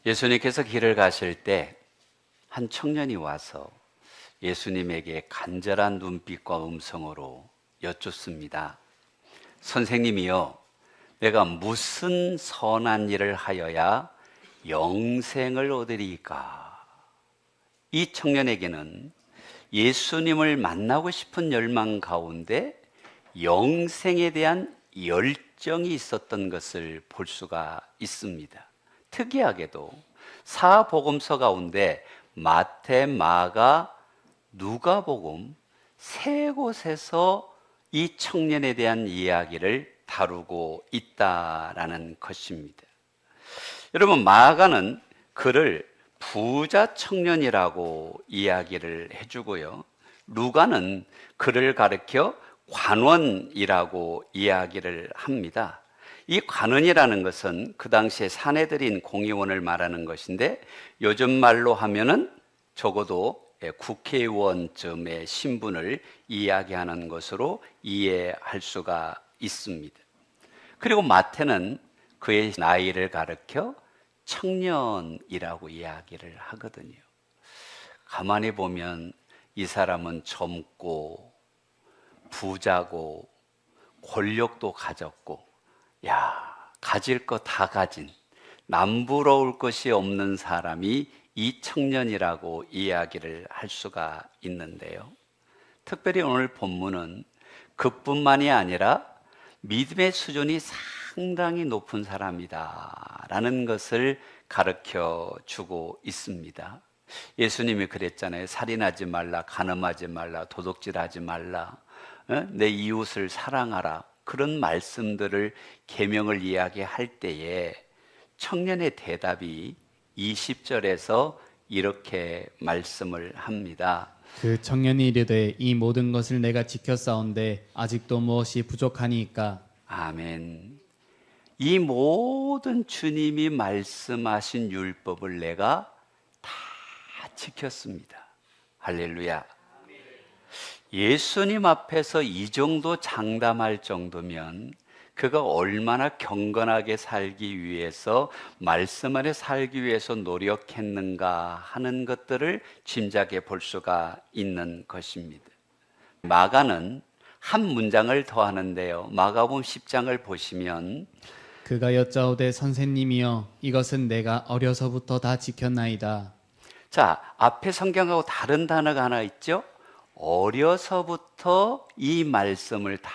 예수님께서 길을 가실 때 한 청년이 와서 예수님에게 간절한 눈빛과 음성으로 여쭙습니다. 선생님이여, 내가 무슨 선한 일을 하여야 영생을 얻으리까? 이 청년에게는 예수님을 만나고 싶은 열망 가운데 영생에 대한 열정이 있었던 것을 볼 수가 있습니다. 특이하게도 사복음서 가운데 마태, 마가, 누가복음 세 곳에서 이 청년에 대한 이야기를 다루고 있다라는 것입니다. 여러분, 마가는 그를 부자 청년이라고 이야기를 해주고요, 누가는 그를 가리켜 관원이라고 이야기를 합니다. 이 관원이라는 것은 그 당시에 사내들인 공의원을 말하는 것인데, 요즘 말로 하면은 적어도 국회의원쯤의 신분을 이야기하는 것으로 이해할 수가 있습니다. 그리고 마태는 그의 나이를 가리켜 청년이라고 이야기를 하거든요. 가만히 보면 이 사람은 젊고 부자고 권력도 가졌고, 가질 거 다 가진, 남부러울 것이 없는 사람이 이 청년이라고 이야기를 할 수가 있는데요, 특별히 오늘 본문은 그뿐만이 아니라 믿음의 수준이 상당히 높은 사람이다 라는 것을 가르쳐 주고 있습니다. 예수님이 그랬잖아요. 살인하지 말라, 간음하지 말라, 도둑질하지 말라, 내 이웃을 사랑하라. 그런 말씀들을 계명을 이야기할 때에 청년의 대답이 20절에서 이렇게 말씀을 합니다. 그 청년이 이르되 이 모든 것을 내가 지켰사온데 아직도 무엇이 부족하니까? 아멘. 이 모든 주님이 말씀하신 율법을 내가 다 지켰습니다. 할렐루야. 예수님 앞에서 이 정도 장담할 정도면 그가 얼마나 경건하게 살기 위해서, 말씀 안에 살기 위해서 노력했는가 하는 것들을 짐작해 볼 수가 있는 것입니다. 마가는 한 문장을 더하는데요, 마가복음 10장을 보시면 그가 여짜오되 선생님이여 이것은 내가 어려서부터 다 지켰나이다. 자, 앞에 성경하고 다른 단어가 하나 있죠? 어려서부터 이 말씀을 다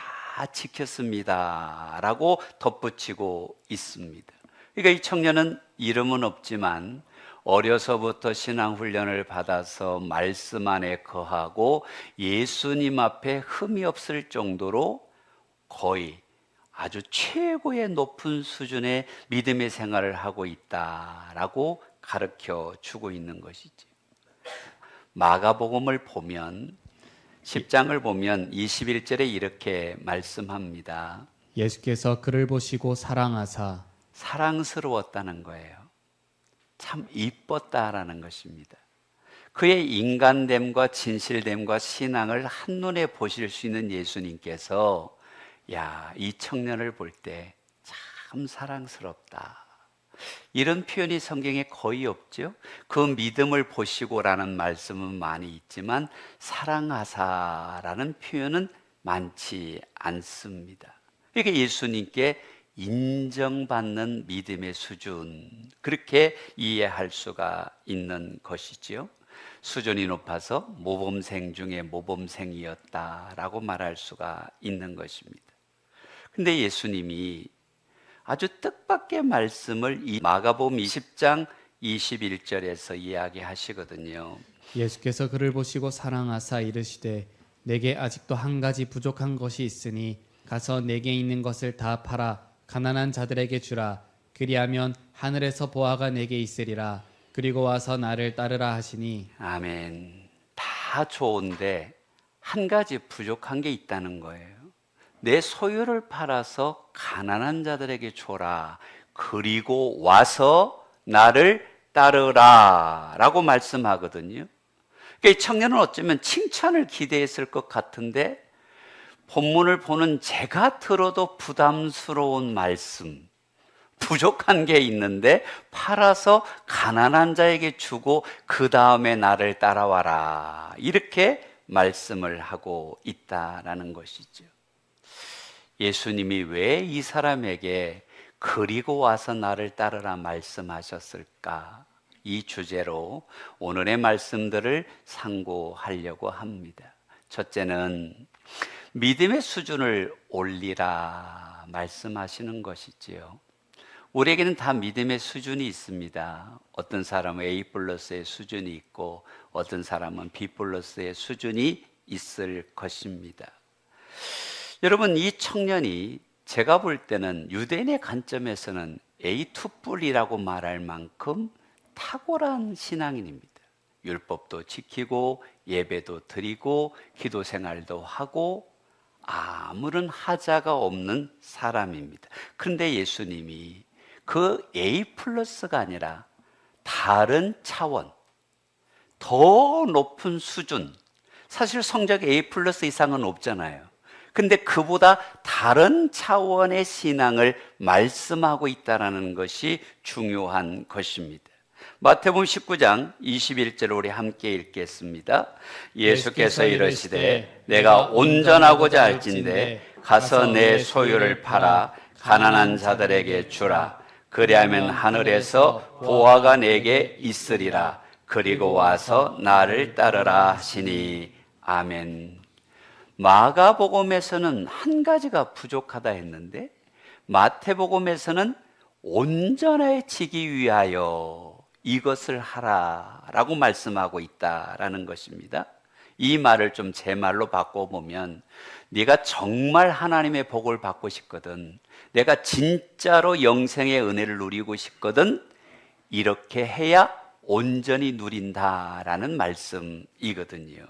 지켰습니다 라고 덧붙이고 있습니다. 그러니까 이 청년은 이름은 없지만 어려서부터 신앙훈련을 받아서 말씀 안에 거하고 예수님 앞에 흠이 없을 정도로 거의 아주 최고의 높은 수준의 믿음의 생활을 하고 있다라고 가르쳐 주고 있는 것이죠. 마가복음을 보면 10장을 보면 21절에 이렇게 말씀합니다. 예수께서 그를 보시고 사랑하사. 사랑스러웠다는 거예요. 참 이뻤다라는 것입니다. 그의 인간됨과 진실됨과 신앙을 한눈에 보실 수 있는 예수님께서 이 청년을 볼 때 참 사랑스럽다, 이런 표현이 성경에 거의 없죠. 그 믿음을 보시고라는 말씀은 많이 있지만 사랑하사라는 표현은 많지 않습니다. 그러니까 예수님께 인정받는 믿음의 수준, 그렇게 이해할 수가 있는 것이지요. 수준이 높아서 모범생 중에 모범생이었다라고 말할 수가 있는 것입니다. 근데 예수님이 아주 뜻밖의 말씀을 이 마가복음 20장 21절에서 이야기하시거든요. 예수께서 그를 보시고 사랑하사 이르시되 내게 아직도 한 가지 부족한 것이 있으니 가서 내게 있는 것을 다 팔아 가난한 자들에게 주라. 그리하면 하늘에서 보화가 내게 있으리라. 그리고 와서 나를 따르라 하시니. 아멘. 다 좋은데 한 가지 부족한 게 있다는 거예요. 내 소유를 팔아서 가난한 자들에게 줘라. 그리고 와서 나를 따르라 라고 말씀하거든요. 그러니까 이 청년은 어쩌면 칭찬을 기대했을 것 같은데 본문을 보는 제가 들어도 부담스러운 말씀, 부족한 게 있는데 팔아서 가난한 자에게 주고 그 다음에 나를 따라와라, 이렇게 말씀을 하고 있다라는 것이죠. 예수님이 왜 이 사람에게 그리고 와서 나를 따르라 말씀하셨을까? 이 주제로 오늘의 말씀들을 상고하려고 합니다. 첫째는 믿음의 수준을 올리라 말씀하시는 것이지요. 우리에게는 다 믿음의 수준이 있습니다. 어떤 사람은 A 플러스의 수준이 있고 어떤 사람은 B 플러스의 수준이 있을 것입니다. 여러분, 이 청년이 제가 볼 때는 유대인의 관점에서는 A2뿔이라고 말할 만큼 탁월한 신앙인입니다. 율법도 지키고 예배도 드리고 기도 생활도 하고 아무런 하자가 없는 사람입니다. 그런데 예수님이 그 A 플러스가 아니라 다른 차원, 더 높은 수준, 사실 성적 A 플러스 이상은 없잖아요. 근데 그보다 다른 차원의 신앙을 말씀하고 있다는 것이 중요한 것입니다. 마태복음 19장 21절 우리 함께 읽겠습니다. 예수께서 이르시되 내가 온전하고자 할진대 가서 내 소유를 팔아 가난한 자들에게 주라. 그리하면 하늘에서 보화가 내게 있으리라. 그리고 와서 나를 따르라 하시니. 아멘. 마가복음에서는 한 가지가 부족하다 했는데 마태복음에서는 온전해지기 위하여 이것을 하라라고 말씀하고 있다라는 것입니다. 이 말을 좀 제 말로 바꿔보면, 네가 정말 하나님의 복을 받고 싶거든, 내가 진짜로 영생의 은혜를 누리고 싶거든, 이렇게 해야 온전히 누린다라는 말씀이거든요.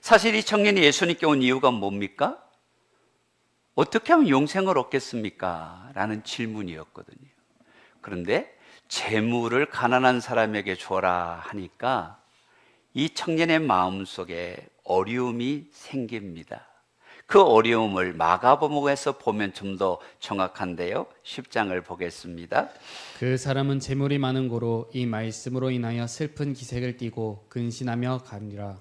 사실 이 청년이 예수님께 온 이유가 뭡니까? 어떻게 하면 영생을 얻겠습니까? 라는 질문이었거든요. 그런데 재물을 가난한 사람에게 줘라 하니까 이 청년의 마음속에 어려움이 생깁니다. 그 어려움을 마가복음에서 보면 좀 더 정확한데요. 10장을 보겠습니다. 그 사람은 재물이 많은 고로 이 말씀으로 인하여 슬픈 기색을 띠고 근신하며 가니라.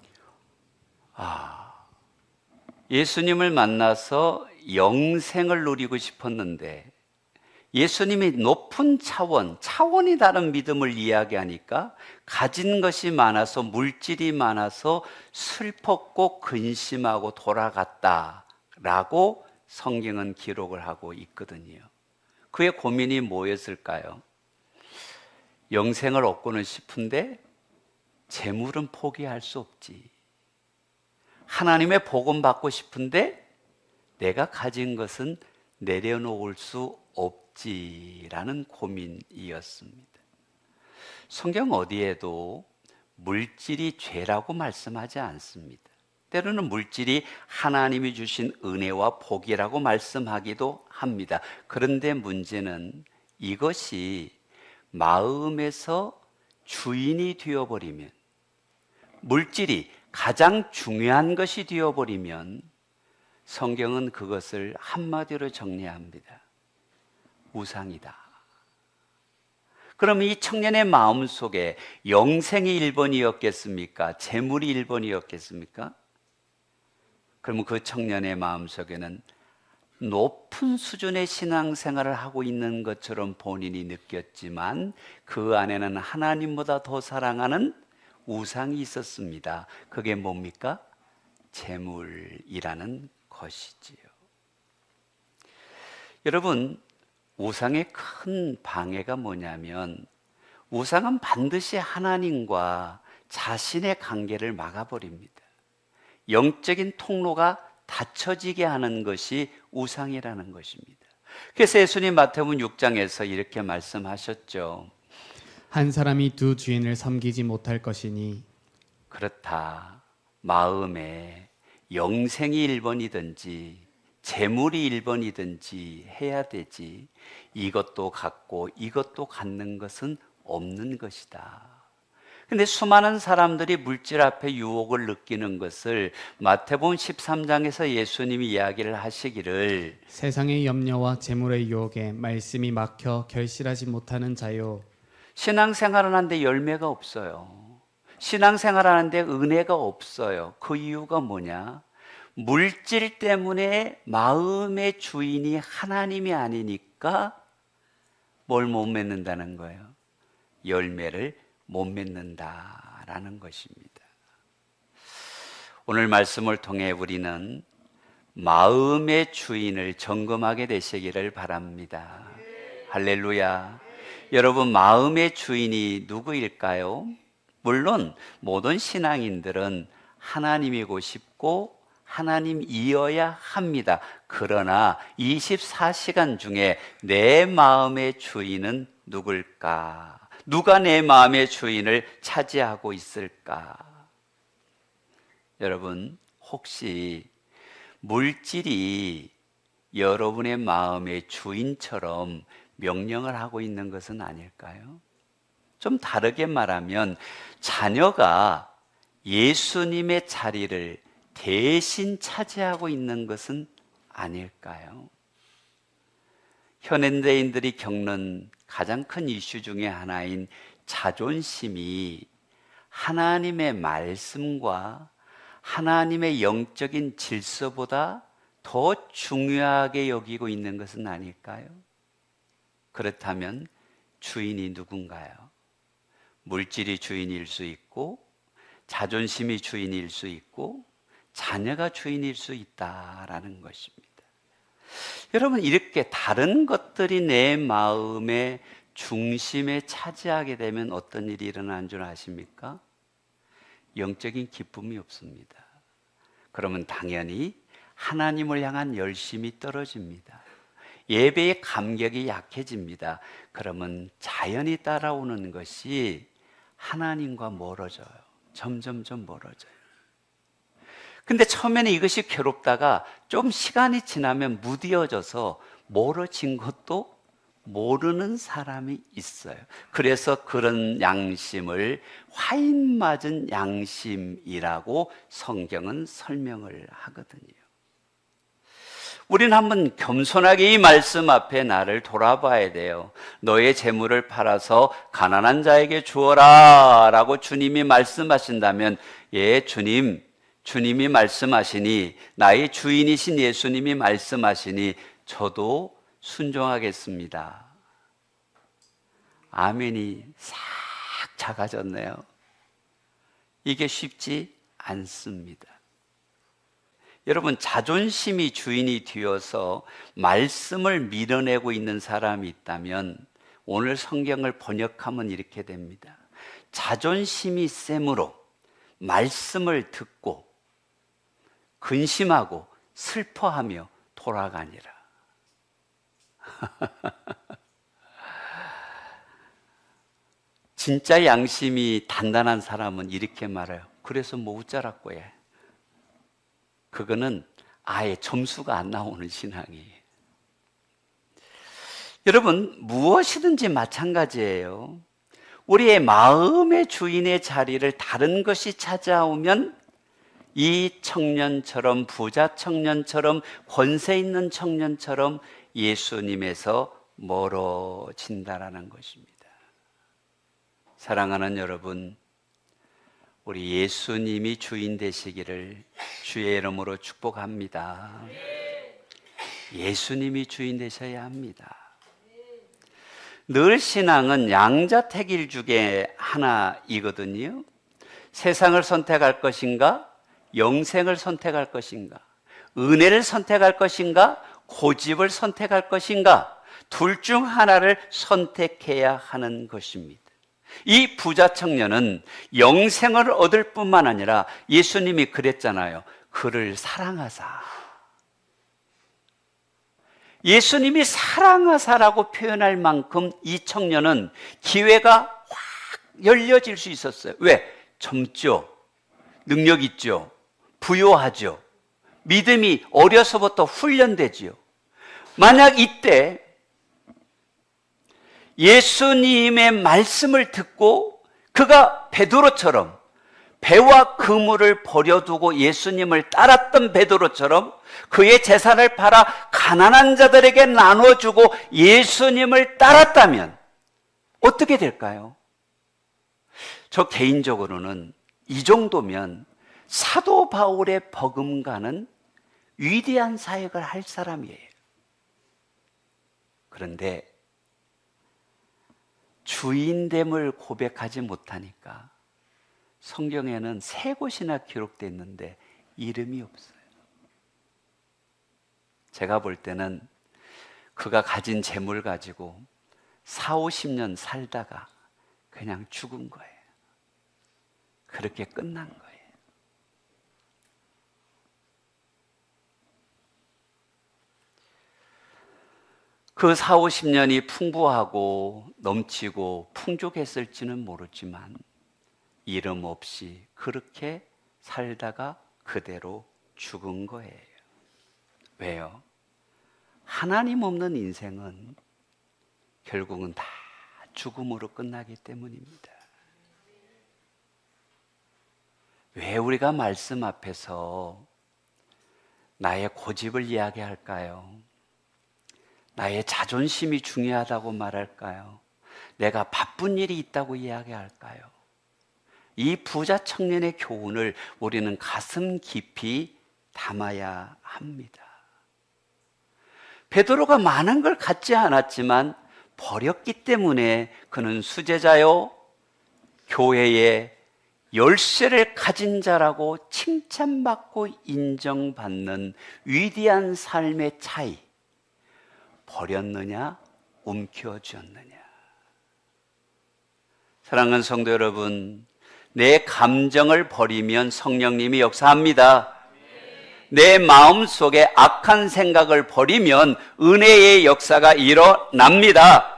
예수님을 만나서 영생을 누리고 싶었는데 예수님이 높은 차원이 다른 믿음을 이야기하니까 가진 것이 많아서, 물질이 많아서 슬펐고 근심하고 돌아갔다라고 성경은 기록을 하고 있거든요. 그의 고민이 뭐였을까요? 영생을 얻고는 싶은데 재물은 포기할 수 없지. 하나님의 복음 받고 싶은데 내가 가진 것은 내려놓을 수 없지라는 고민이었습니다. 성경 어디에도 물질이 죄라고 말씀하지 않습니다. 때로는 물질이 하나님이 주신 은혜와 복이라고 말씀하기도 합니다. 그런데 문제는 이것이 마음에서 주인이 되어버리면, 물질이 가장 중요한 것이 되어버리면 성경은 그것을 한마디로 정리합니다. 우상이다. 그럼 이 청년의 마음속에 영생이 1번이었겠습니까? 재물이 1번이었겠습니까? 그러면 그 청년의 마음속에는 높은 수준의 신앙생활을 하고 있는 것처럼 본인이 느꼈지만 그 안에는 하나님보다 더 사랑하는 우상이 있었습니다. 그게 뭡니까? 재물이라는 것이지요. 여러분, 우상의 큰 방해가 뭐냐면, 우상은 반드시 하나님과 자신의 관계를 막아버립니다. 영적인 통로가 닫혀지게 하는 것이 우상이라는 것입니다. 그래서 예수님 마태복음 6장에서 이렇게 말씀하셨죠. 한 사람이 두 주인을 섬기지 못할 것이니. 그렇다. 마음에 영생이 1번이든지 재물이 1번이든지 해야 되지, 이것도 갖고 이것도 갖는 것은 없는 것이다. 근데 수많은 사람들이 물질 앞에 유혹을 느끼는 것을 마태복음 13장에서 예수님이 이야기를 하시기를 세상의 염려와 재물의 유혹에 말씀이 막혀 결실하지 못하는 자요. 신앙생활을 하는데 열매가 없어요. 신앙생활을 하는데 은혜가 없어요. 그 이유가 뭐냐? 물질 때문에 마음의 주인이 하나님이 아니니까 뭘 못 맺는다는 거예요? 열매를 못 맺는다라는 것입니다. 오늘 말씀을 통해 우리는 마음의 주인을 점검하게 되시기를 바랍니다. 할렐루야. 여러분, 마음의 주인이 누구일까요? 물론 모든 신앙인들은 하나님이고 싶고 하나님이어야 합니다. 그러나 24시간 중에 내 마음의 주인은 누굴까? 누가 내 마음의 주인을 차지하고 있을까? 여러분, 혹시 물질이 여러분의 마음의 주인처럼 명령을 하고 있는 것은 아닐까요? 좀 다르게 말하면 자녀가 예수님의 자리를 대신 차지하고 있는 것은 아닐까요? 현대인들이 겪는 가장 큰 이슈 중에 하나인 자존심이 하나님의 말씀과 하나님의 영적인 질서보다 더 중요하게 여기고 있는 것은 아닐까요? 그렇다면 주인이 누군가요? 물질이 주인일 수 있고 자존심이 주인일 수 있고 자녀가 주인일 수 있다라는 것입니다. 여러분, 이렇게 다른 것들이 내 마음의 중심에 차지하게 되면 어떤 일이 일어나는 줄 아십니까? 영적인 기쁨이 없습니다. 그러면 당연히 하나님을 향한 열심이 떨어집니다. 예배의 감격이 약해집니다. 그러면 자연히 따라오는 것이 하나님과 멀어져요. 점점점 멀어져요. 근데 처음에는 이것이 괴롭다가 좀 시간이 지나면 무뎌져서 멀어진 것도 모르는 사람이 있어요. 그래서 그런 양심을 화인 맞은 양심이라고 성경은 설명을 하거든요. 우리는 한번 겸손하게 이 말씀 앞에 나를 돌아봐야 돼요. 너의 재물을 팔아서 가난한 자에게 주어라 라고 주님이 말씀하신다면, 예, 주님이 말씀하시니, 나의 주인이신 예수님이 말씀하시니 저도 순종하겠습니다. 아멘이 싹 작아졌네요. 이게 쉽지 않습니다. 여러분, 자존심이 주인이 되어서 말씀을 밀어내고 있는 사람이 있다면 오늘 성경을 번역하면 이렇게 됩니다. 자존심이 셈으로 말씀을 듣고 근심하고 슬퍼하며 돌아가니라. 진짜 양심이 단단한 사람은 이렇게 말해요. 그래서 뭐 웃자라고 해. 그거는 아예 점수가 안 나오는 신앙이에요. 여러분, 무엇이든지 마찬가지예요. 우리의 마음의 주인의 자리를 다른 것이 찾아오면 이 청년처럼, 부자 청년처럼, 권세 있는 청년처럼 예수님에서 멀어진다라는 것입니다. 사랑하는 여러분, 우리 예수님이 주인 되시기를 주의 이름으로 축복합니다. 예수님이 주인 되셔야 합니다. 늘 신앙은 양자택일 중에 하나이거든요. 세상을 선택할 것인가? 영생을 선택할 것인가? 은혜를 선택할 것인가? 고집을 선택할 것인가? 둘 중 하나를 선택해야 하는 것입니다. 이 부자 청년은 영생을 얻을 뿐만 아니라 예수님이 그랬잖아요. 그를 사랑하사. 예수님이 사랑하사라고 표현할 만큼 이 청년은 기회가 확 열려질 수 있었어요. 왜? 젊죠. 능력 있죠. 부요하죠. 믿음이 어려서부터 훈련되지요. 만약 이때 예수님의 말씀을 듣고 그가 베드로처럼 배와 그물을 버려두고 예수님을 따랐던 베드로처럼 그의 재산을 팔아 가난한 자들에게 나눠주고 예수님을 따랐다면 어떻게 될까요? 저 개인적으로는 이 정도면 사도 바울의 버금가는 위대한 사역을 할 사람이에요. 그런데 주인됨을 고백하지 못하니까 성경에는 3곳이나 기록됐는데 이름이 없어요. 제가 볼 때는 그가 가진 재물 가지고 40-50년 살다가 그냥 죽은 거예요. 그렇게 끝난 거예요. 그 40-50년이 풍부하고 넘치고 풍족했을지는 모르지만 이름 없이 그렇게 살다가 그대로 죽은 거예요. 왜요? 하나님 없는 인생은 결국은 다 죽음으로 끝나기 때문입니다. 왜 우리가 말씀 앞에서 나의 고집을 이야기할까요? 나의 자존심이 중요하다고 말할까요? 내가 바쁜 일이 있다고 이야기할까요? 이 부자 청년의 교훈을 우리는 가슴 깊이 담아야 합니다. 베드로가 많은 걸 갖지 않았지만 버렸기 때문에 그는 수제자요 교회의 열쇠를 가진 자라고 칭찬받고 인정받는 위대한 삶의 차이, 버렸느냐 움켜쥐었느냐. 사랑하는 성도 여러분, 내 감정을 버리면 성령님이 역사합니다. 내 마음속에 악한 생각을 버리면 은혜의 역사가 일어납니다.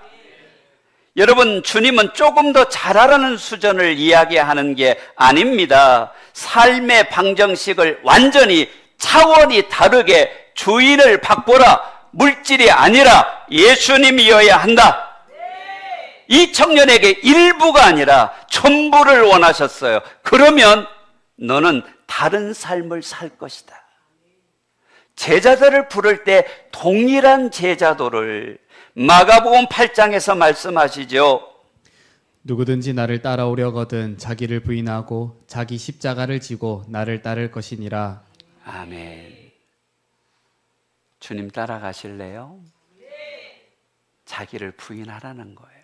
여러분, 주님은 조금 더 잘하라는 수준을 이야기하는 게 아닙니다. 삶의 방정식을 완전히 차원이 다르게 주인을 바꾸라. 물질이 아니라 예수님이어야 한다. 이 청년에게 일부가 아니라 전부를 원하셨어요. 그러면 너는 다른 삶을 살 것이다. 제자들을 부를 때 동일한 제자도를 마가복음 8장에서 말씀하시죠. 누구든지 나를 따라오려거든 자기를 부인하고 자기 십자가를 지고 나를 따를 것이니라. 아멘. 주님 따라가실래요? 자기를 부인하라는 거예요.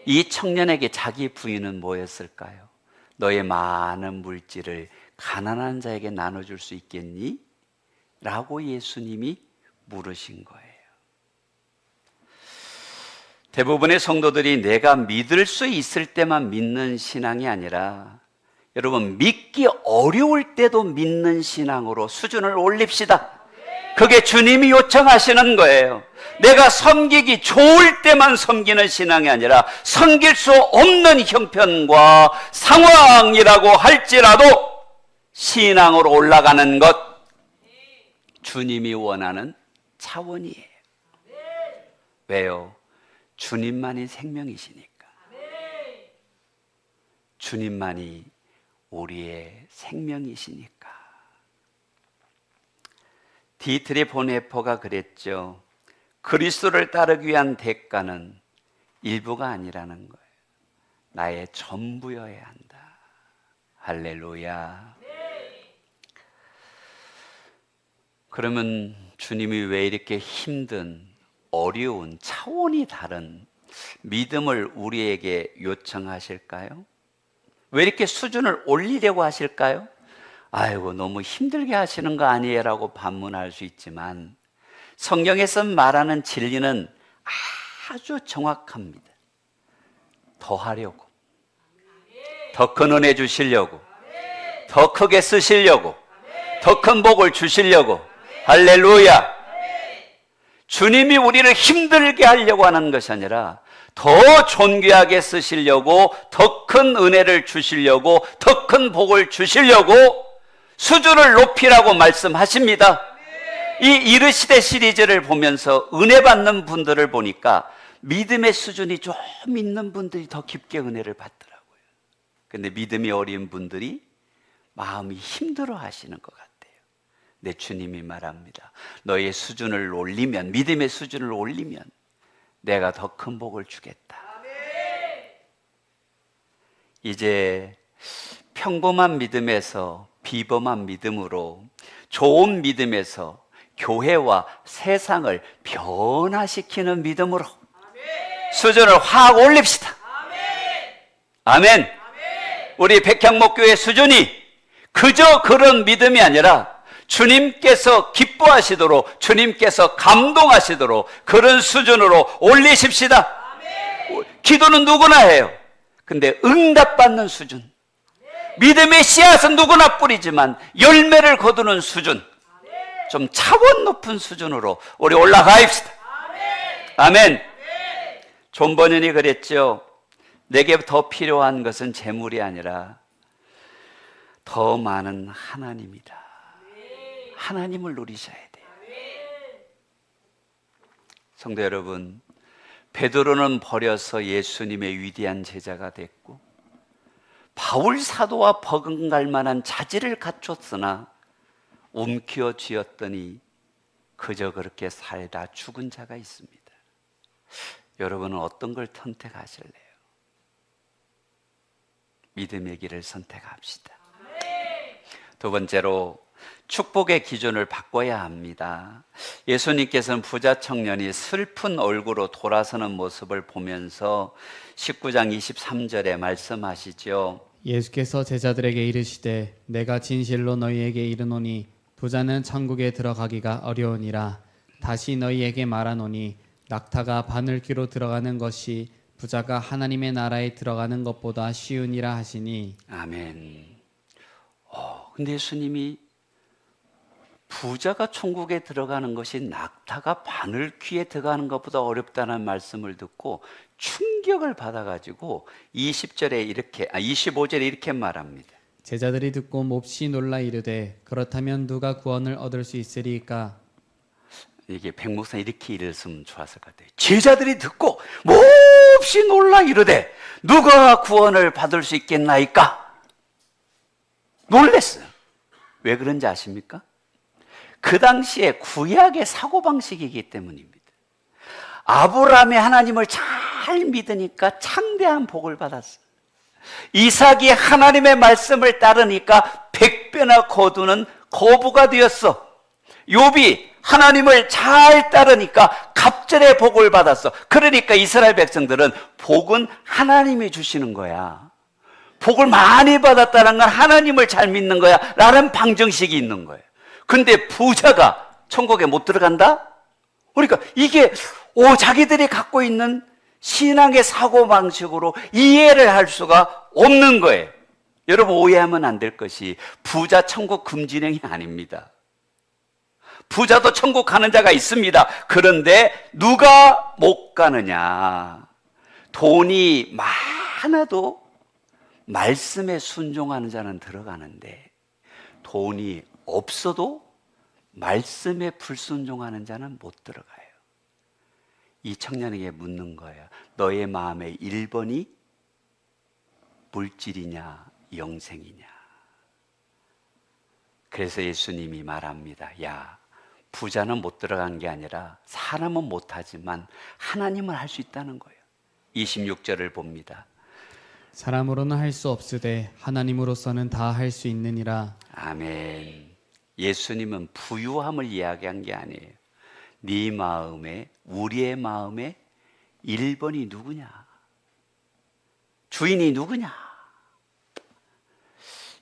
이 청년에게 자기 부인은 뭐였을까요? 너의 많은 물질을 가난한 자에게 나눠줄 수 있겠니? 라고 예수님이 물으신 거예요. 대부분의 성도들이 내가 믿을 수 있을 때만 믿는 신앙이 아니라 여러분, 믿기 어려울 때도 믿는 신앙으로 수준을 올립시다. 그게 주님이 요청하시는 거예요. 내가 섬기기 좋을 때만 섬기는 신앙이 아니라 섬길 수 없는 형편과 상황이라고 할지라도 신앙으로 올라가는 것, 주님이 원하는 차원이에요. 왜요? 주님만이 생명이시니까. 주님만이 우리의 생명이시니까. 디트리 보네퍼가 그랬죠. 그리스도를 따르기 위한 대가는 일부가 아니라는 거예요. 나의 전부여야 한다. 할렐루야. 그러면 주님이 왜 이렇게 힘든, 어려운, 차원이 다른 믿음을 우리에게 요청하실까요? 왜 이렇게 수준을 올리려고 하실까요? 아이고, 너무 힘들게 하시는 거 아니에요? 라고 반문할 수 있지만 성경에서 말하는 진리는 아주 정확합니다. 더 하려고, 더 큰 은혜 주시려고, 더 크게 쓰시려고, 더 큰 복을 주시려고. 할렐루야. 주님이 우리를 힘들게 하려고 하는 것이 아니라 더 존귀하게 쓰시려고, 더 큰 은혜를 주시려고, 더 큰 복을 주시려고 수준을 높이라고 말씀하십니다. 이 이르시되 시리즈를 보면서 은혜 받는 분들을 보니까 믿음의 수준이 좀 있는 분들이 더 깊게 은혜를 받더라고요. 근데 믿음이 어린 분들이 마음이 힘들어 하시는 것 같아요. 내 주님이 말합니다. 너의 수준을 올리면, 믿음의 수준을 올리면 내가 더 큰 복을 주겠다. 이제 평범한 믿음에서 비범한 믿음으로, 좋은 믿음에서 교회와 세상을 변화시키는 믿음으로 수준을 확 올립시다. 아멘. 우리 백향목교회 수준이 그저 그런 믿음이 아니라 주님께서 기뻐하시도록, 주님께서 감동하시도록 그런 수준으로 올리십시다. 기도는 누구나 해요. 근데 응답받는 수준, 믿음의 씨앗은 누구나 뿌리지만 열매를 거두는 수준, 좀 차원 높은 수준으로 우리 올라가입시다. 아멘. 존 버년이 그랬죠. 내게 더 필요한 것은 재물이 아니라 더 많은 하나님이다. 하나님을 누리셔야 돼요. 성도 여러분, 베드로는 버려서 예수님의 위대한 제자가 됐고, 바울 사도와 버금갈 만한 자질을 갖췄으나 움키워 쥐었더니 그저 그렇게 살다 죽은 자가 있습니다. 여러분은 어떤 걸 선택하실래요? 믿음의 길을 선택합시다. 두 번째로 축복의 기준을 바꿔야 합니다. 예수님께서는 부자 청년이 슬픈 얼굴로 돌아서는 모습을 보면서 19장 23절에 말씀하시죠. 예수께서 제자들에게 이르시되 내가 진실로 너희에게 이르노니 부자는 천국에 들어가기가 어려우니라. 다시 너희에게 말하노니 낙타가 바늘귀로 들어가는 것이 부자가 하나님의 나라에 들어가는 것보다 쉬우니라 하시니. 아멘. 근데 예수님이 부자가 천국에 들어가는 것이 낙타가 바늘귀에 들어가는 것보다 어렵다는 말씀을 듣고 충격을 받아가지고 25절에 이렇게 말합니다. 제자들이 듣고 몹시 놀라 이르되 그렇다면 누가 구원을 얻을 수 있으리까? 이게 백목사 이렇게 읽었으면 좋았을 것 같아요. 제자들이 듣고 몹시 놀라 이르되 누가 구원을 받을 수 있겠나이까? 놀랬어요. 왜 그런지 아십니까? 그 당시에 구약의 사고방식이기 때문입니다. 아브라함이 하나님을 잘 믿으니까 창대한 복을 받았어요. 이삭이 하나님의 말씀을 따르니까 100배나 거두는 거부가 되었어. 욥이 하나님을 잘 따르니까 갑절의 복을 받았어. 그러니까 이스라엘 백성들은 복은 하나님이 주시는 거야. 복을 많이 받았다는 건 하나님을 잘 믿는 거야 라는 방정식이 있는 거예요. 근데 부자가 천국에 못 들어간다? 그러니까 이게 자기들이 갖고 있는 신앙의 사고방식으로 이해를 할 수가 없는 거예요. 여러분, 오해하면 안 될 것이 부자 천국 금지령이 아닙니다. 부자도 천국 가는 자가 있습니다. 그런데 누가 못 가느냐? 돈이 많아도 말씀에 순종하는 자는 들어가는데 돈이 없어도 말씀에 불순종하는 자는 못 들어가요. 이 청년에게 묻는 거예요. 너의 마음의 1번이 물질이냐 영생이냐? 그래서 예수님이 말합니다. 야, 부자는 못 들어간 게 아니라 사람은 못하지만 하나님은 할 수 있다는 거예요. 26절을 봅니다. 사람으로는 할 수 없으되 하나님으로서는 다 할 수 있느니라. 아멘. 예수님은 부유함을 이야기한 게 아니에요. 네 마음에, 우리의 마음에 1번이 누구냐? 주인이 누구냐?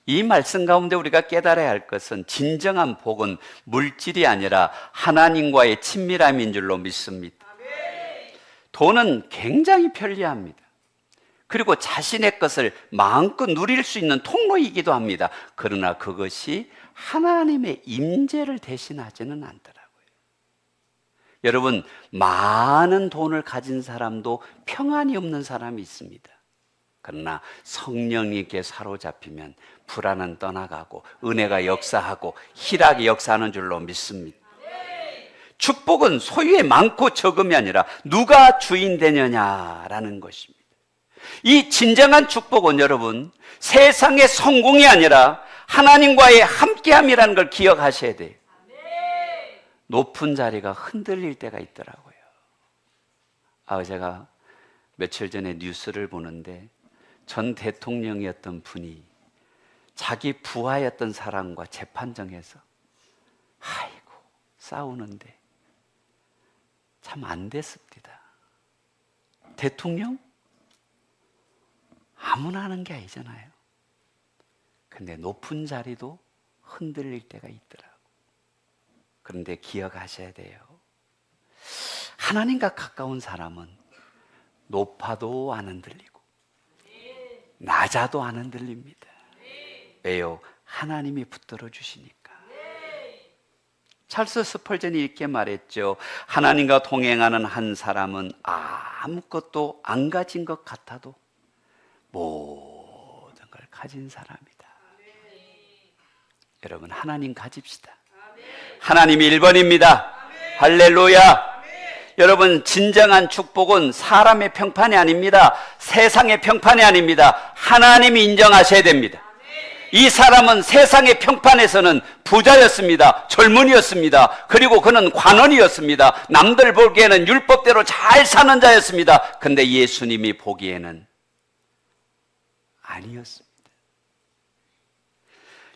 이 말씀 가운데 우리가 깨달아야 할 것은 진정한 복은 물질이 아니라 하나님과의 친밀함인 줄로 믿습니다. 돈은 굉장히 편리합니다. 그리고 자신의 것을 마음껏 누릴 수 있는 통로이기도 합니다. 그러나 그것이 하나님의 임재를 대신하지는 않더라고요. 여러분, 많은 돈을 가진 사람도 평안이 없는 사람이 있습니다. 그러나 성령님께 사로잡히면 불안은 떠나가고 은혜가 역사하고 희락이 역사하는 줄로 믿습니다. 축복은 소유의 많고 적음이 아니라 누가 주인 되느냐라는 것입니다. 이 진정한 축복은 여러분 세상의 성공이 아니라 하나님과의 함께함이라는 걸 기억하셔야 돼요. 높은 자리가 흔들릴 때가 있더라고요. 제가 며칠 전에 뉴스를 보는데 전 대통령이었던 분이 자기 부하였던 사람과 재판정에서 아이고 싸우는데 참 안 됐습니다. 대통령? 아무나 하는 게 아니잖아요. 근데 높은 자리도 흔들릴 때가 있더라고요. 그런데 기억하셔야 돼요. 하나님과 가까운 사람은 높아도 안 흔들리고 낮아도 안 흔들립니다. 왜요? 하나님이 붙들어 주시니까. 찰스 스펄전이 이렇게 말했죠. 하나님과 동행하는 한 사람은 아무것도 안 가진 것 같아도 모든 걸 가진 사람이다. 여러분 하나님 가집시다. 하나님이 1번입니다. 할렐루야. 여러분 진정한 축복은 사람의 평판이 아닙니다. 세상의 평판이 아닙니다. 하나님이 인정하셔야 됩니다. 이 사람은 세상의 평판에서는 부자였습니다. 젊은이였습니다. 그리고 그는 관원이었습니다. 남들 보기에는 율법대로 잘 사는 자였습니다. 근데 예수님이 보기에는 아니었습니다.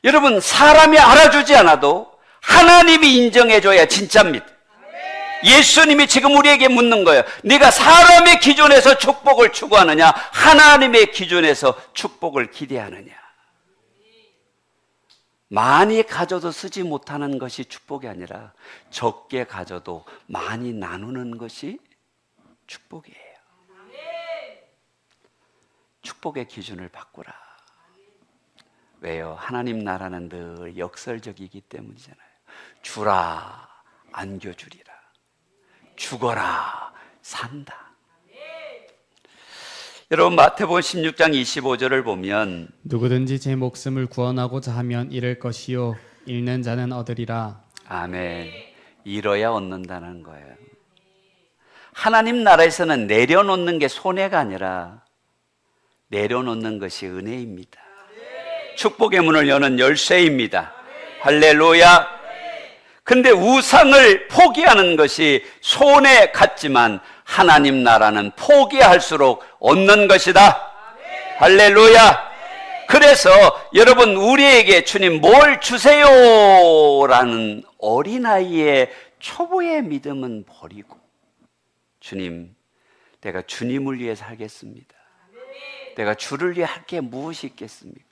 여러분 사람이 알아주지 않아도 하나님이 인정해줘야 진짜입니다. 예수님이 지금 우리에게 묻는 거예요. 네가 사람의 기준에서 축복을 추구하느냐, 하나님의 기준에서 축복을 기대하느냐. 많이 가져도 쓰지 못하는 것이 축복이 아니라 적게 가져도 많이 나누는 것이 축복이에요. 축복의 기준을 바꾸라. 왜요? 하나님 나라는 늘 역설적이기 때문이잖아요. 주라, 안겨주리라. 죽어라, 산다. 여러분 마태복음 16장 25절을 보면 누구든지 제 목숨을 구원하고자 하면 잃을 것이요 잃는 자는 얻으리라. 아멘. 잃어야 얻는다는 거예요. 하나님 나라에서는 내려놓는 게 손해가 아니라 내려놓는 것이 은혜입니다. 축복의 문을 여는 열쇠입니다. 할렐루야. 근데 우상을 포기하는 것이 손해 같지만 하나님 나라는 포기할수록 얻는 것이다. 할렐루야. 그래서 여러분 우리에게 주님 뭘 주세요라는 어린아이의 초보의 믿음은 버리고 주님, 내가 주님을 위해 살겠습니다. 내가 주를 위해 할 게 무엇이 있겠습니까?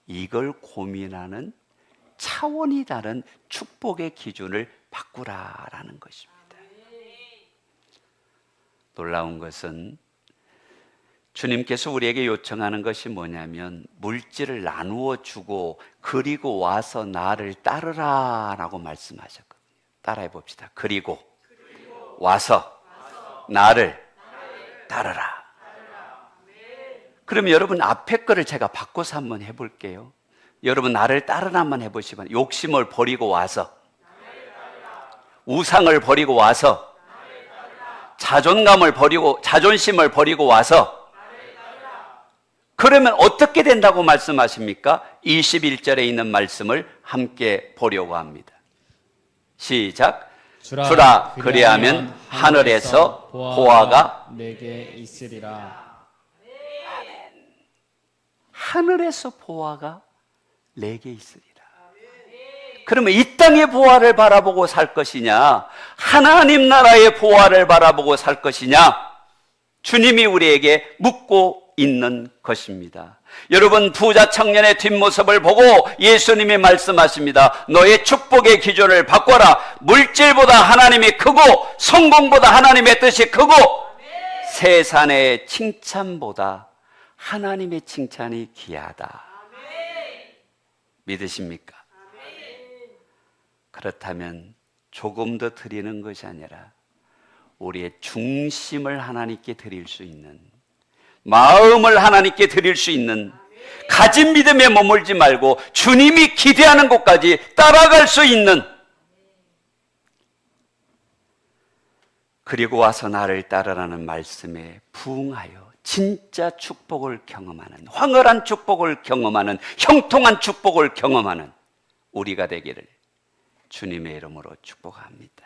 이걸 고민하는 차원이 다른 축복의 기준을 바꾸라라는 것입니다. 놀라운 것은 주님께서 우리에게 요청하는 것이 뭐냐면 물질을 나누어 주고 그리고 와서 나를 따르라라고 말씀하셨거든요. 따라해 봅시다. 그리고 와서 나를 따르라. 그러면 여러분 앞에 거를 제가 바꿔서 한번 해볼게요. 여러분 나를 따르라 한번 해보시면 욕심을 버리고 와서, 우상을 버리고 와서, 자존심을 버리고 와서, 그러면 어떻게 된다고 말씀하십니까? 21절에 있는 말씀을 함께 보려고 합니다. 시작. 주라 그리하면 하늘에서 보화가 내게 있으리라. 하늘에서 보화가 내게 있으리라. 그러면 이 땅의 보화를 바라보고 살 것이냐, 하나님 나라의 보화를 바라보고 살 것이냐, 주님이 우리에게 묻고 있는 것입니다. 여러분 부자 청년의 뒷모습을 보고 예수님이 말씀하십니다. 너의 축복의 기준을 바꿔라. 물질보다 하나님이 크고 성공보다 하나님의 뜻이 크고 세상의 칭찬보다 하나님의 칭찬이 귀하다. 믿으십니까? 그렇다면 조금 더 드리는 것이 아니라 우리의 중심을 하나님께 드릴 수 있는, 마음을 하나님께 드릴 수 있는, 가진 믿음에 머물지 말고 주님이 기대하는 곳까지 따라갈 수 있는, 그리고 와서 나를 따르라는 말씀에 부응하여 진짜 축복을 경험하는, 황홀한 축복을 경험하는, 형통한 축복을 경험하는 우리가 되기를 주님의 이름으로 축복합니다.